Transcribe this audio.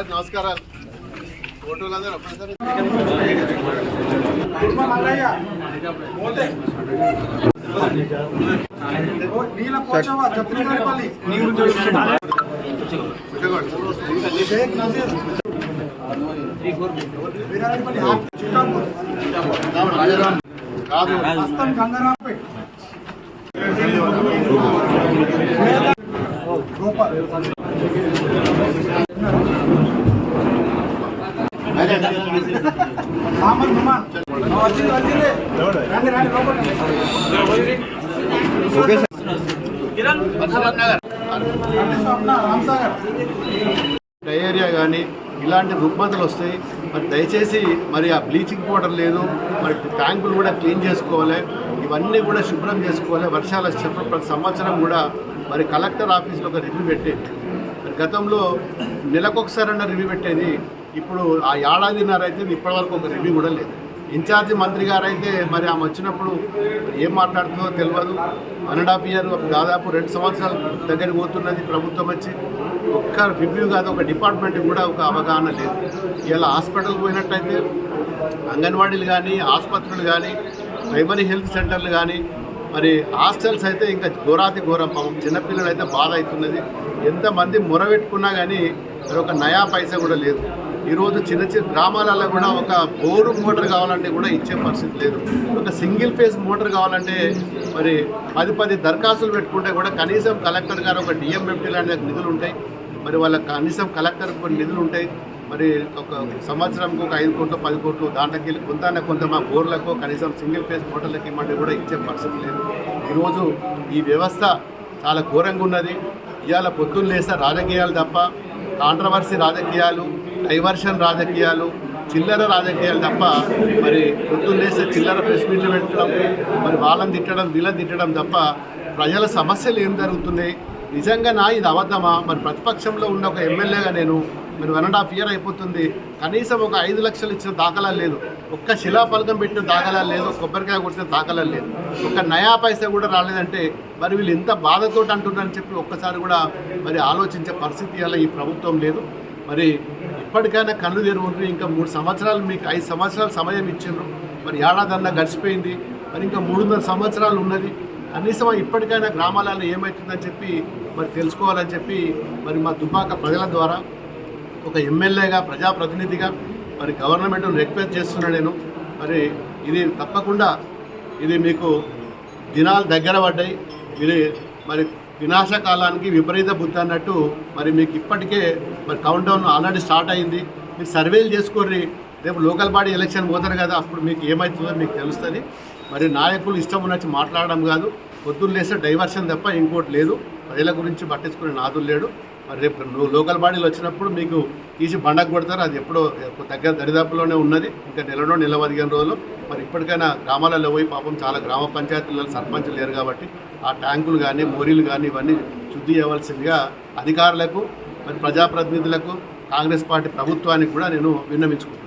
అందరు నమస్కారాలు. ఫోటోలు అందరూ ఒకసారి డయేరియా కానీ ఇలాంటి రుగ్మతలు వస్తాయి. మరి దయచేసి మరి ఆ బ్లీచింగ్ పౌడర్ లేదు, మరి ట్యాంకులు కూడా క్లీన్ చేసుకోవాలి, ఇవన్నీ కూడా శుభ్రం చేసుకోవాలి. వర్షాల ప్రతి సంవత్సరం కూడా మరి కలెక్టర్ ఆఫీస్లో ఒక రివ్యూ పెట్టేది. మరి గతంలో నెలకొకసారన్న రివ్యూ పెట్టేది. ఇప్పుడు ఆ ఏడాదిన్నర అయితే ఇప్పటివరకు ఒక రివ్యూ కూడా లేదు. ఇన్ఛార్జి మంత్రి గారు అయితే మరి ఆమె వచ్చినప్పుడు ఏం మాట్లాడుతుందో తెలియదు. 1.5 ఇయర్ దాదాపు 2 సంవత్సరాల దగ్గరికి పోతున్నది ప్రభుత్వం వచ్చి. ఒక్క రివ్యూ కాదు, ఒక డిపార్ట్మెంట్ కూడా ఒక అవగాహన లేదు. ఇలా హాస్పిటల్కి పోయినట్టయితే అంగన్వాడీలు కానీ, ఆసుపత్రులు కానీ, ప్రైమరీ హెల్త్ సెంటర్లు కానీ, మరి హాస్టల్స్ అయితే ఇంకా ఘోరాతి ఘోరం. పాపం చిన్నపిల్లలు అయితే బాధ అవుతున్నది. ఎంతమంది మొరబెట్టుకున్నా కానీ మరి ఒక నయా పైసా కూడా లేదు. ఈరోజు చిన్న చిన్న గ్రామాలలో కూడా ఒక బోరు మోటార్ కావాలంటే కూడా ఇచ్చే పరిస్థితి లేదు. ఒక సింగిల్ ఫేజ్ మోటార్ కావాలంటే మరి 10 దరఖాస్తులు పెట్టుకుంటే కూడా కనీసం కలెక్టర్ గారు ఒక డిఎంఎఫ్టీ లాంటి నిధులు ఉంటాయి. మరి వాళ్ళ కనీసం కలెక్టర్ కొన్ని నిధులు ఉంటాయి. మరి ఒక సంవత్సరంకు ఒక 5 కోట్లు 10 కోట్లు దాంట్లోకి కొంత మా బోర్లకు కనీసం సింగిల్ ఫేజ్ మోటార్లకి ఇవ్వమంటే కూడా ఇచ్చే పరిస్థితి లేదు. ఈరోజు ఈ వ్యవస్థ చాలా ఘోరంగా ఉన్నది. ఇవాళ పొద్దున్న లేస్తే రాజకీయాలు తప్ప, కాంట్రవర్సీ రాజకీయాలు, డైవర్షన్ రాజకీయాలు, చిల్లర రాజకీయాలు తప్ప మరి పొద్దున్న లేస్తే చిల్లర ప్రెస్ మీట్లు పెట్టడం, మరి వాళ్ళని తిట్టడం వీళ్ళని తిట్టడం తప్ప ప్రజల సమస్యలు ఏం జరుగుతున్నాయి, నిజంగా ఇది అబద్ధమా? మరి ప్రతిపక్షంలో ఉన్న ఒక ఎమ్మెల్యేగా నేను మరి 1.5 ఇయర్ అయిపోతుంది, కనీసం ఒక 5 లక్షలు ఇచ్చిన దాఖలాలు లేదు, ఒక్క శిలాఫలకం పెట్టిన దాఖలాలు లేదు, కొబ్బరికాయ కొట్టిన దాఖలాలు లేదు, ఒక్క నయా పైసా కూడా రాలేదంటే మరి వీళ్ళు ఎంత బాధతో అంటున్నారని చెప్పి ఒక్కసారి కూడా మరి ఆలోచించే పరిస్థితి అలా ఈ ప్రభుత్వం లేదు. మరి ఇప్పటికైనా కళ్ళు తెరువుండ్రు. ఇంకా 3 సంవత్సరాలు, మీకు 5 సంవత్సరాలు సమయం ఇచ్చిండ్రు. మరి ఏడాదన్నా గడిచిపోయింది, మరి ఇంకా 3.5 సంవత్సరాలు ఉన్నది. కనీసం ఇప్పటికైనా గ్రామాలలో ఏమవుతుందని చెప్పి మరి తెలుసుకోవాలని చెప్పి మరి మా దుబ్బాక ప్రజల ద్వారా ఒక ఎమ్మెల్యేగా, ప్రజాప్రతినిధిగా మరి గవర్నమెంట్ను రిక్వెస్ట్ చేస్తున్నా నేను. మరి ఇది తప్పకుండా ఇది మీకు దినాలు దగ్గర పడ్డాయి. ఇది మరి వినాశకాలానికి విపరీత బుద్ధి అన్నట్టు మరి మీకు ఇప్పటికే మరి కౌంట్ డౌన్ ఆల్రెడీ స్టార్ట్ అయింది. మీరు సర్వేలు చేసుకోర్రి. రేపు లోకల్ బాడీ ఎలక్షన్ పోతారు కదా, అప్పుడు మీకు ఏమవుతుందో మీకు తెలుస్తుంది. మరి నాయకులు ఇష్టం ఉన్నట్టు మాట్లాడడం కాదు, పొద్దున్న లేస్తే డైవర్షన్ తప్ప ఇంకోటి లేదు. ప్రజల గురించి పట్టించుకునే నాదులు లేడు. మరి రేపు లోకల్ బాడీలు వచ్చినప్పుడు మీకు తీసి బండకు కొడతారు. అది ఎప్పుడో దగ్గర దరిదాపులోనే ఉన్నది. ఇంకా నెలలో 15 రోజులు. మరి ఇప్పటికైనా గ్రామాలలో పోయి పాపం చాలా గ్రామ పంచాయతీలలో సర్పంచులు లేరు కాబట్టి ఆ ట్యాంకులు కానీ, మోరీలు కానీ ఇవన్నీ శుద్ధి చేయవలసిందిగా అధికారులకు, మరి ప్రజాప్రతినిధులకు, కాంగ్రెస్ పార్టీ ప్రభుత్వానికి కూడా నేను విన్నవించుకుంటున్నాను.